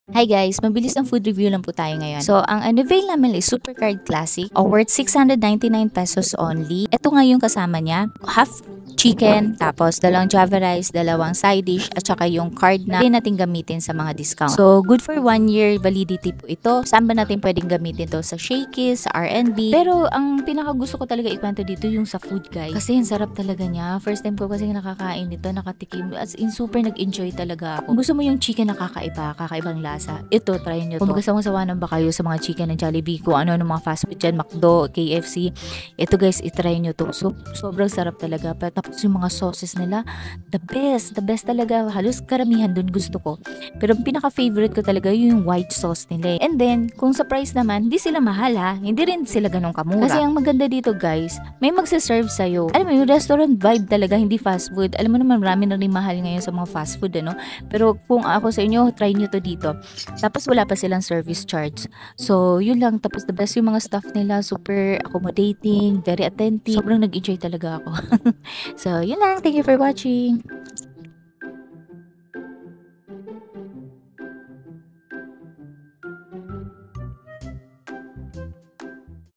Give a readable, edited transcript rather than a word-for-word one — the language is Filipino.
Hi guys, mabilis ang food review lang po tayo ngayon. So, ang unveil namin is Supercard Classic, worth 699 pesos only. Ito nga yung kasama niya, half chicken, tapos dalawang java rice, dalawang side dish, at saka yung card na pwede natin gamitin sa mga discount. So, good for 1 year validity po ito. Saan ba natin pwedeng gamitin to? Sa Shakey's, sa R&B. Pero, ang pinaka gusto ko talaga ikwento dito yung sa food guys. Kasi ang sarap talaga niya. First time ko kasi nakakain nito, nakatikim. As in, super nag-enjoy talaga ako. Kung gusto mo yung chicken na kakaiba, kakaibang lasa, ito, try nyo to. Kung sawa na ba kayo sa mga chicken ng Jollibee, kung ano ng mga fast food dyan, McDo, KFC, ito guys, itry nyo to. So, sobrang sarap talaga. Tapos yung mga sauces nila, the best talaga. Halos karamihan dun gusto ko. Pero ang pinaka-favorite ko talaga yung white sauce nila. And then, kung sa price naman, hindi sila mahal ha. Hindi rin sila ganun kamura. Kasi ang maganda dito guys, may magsaserve sa'yo. Alam mo, yung restaurant vibe talaga, hindi fast food. Alam mo naman, marami na rin mahal ngayon sa mga fast food, ano? Pero kung ako sa inyo, try nyo to dito. Tapos wala pa silang service charge. So, yun lang. Tapos the best yung mga staff nila, super accommodating, very attentive. Sobrang nag-enjoy talaga ako. So, yun lang. Thank you for watching.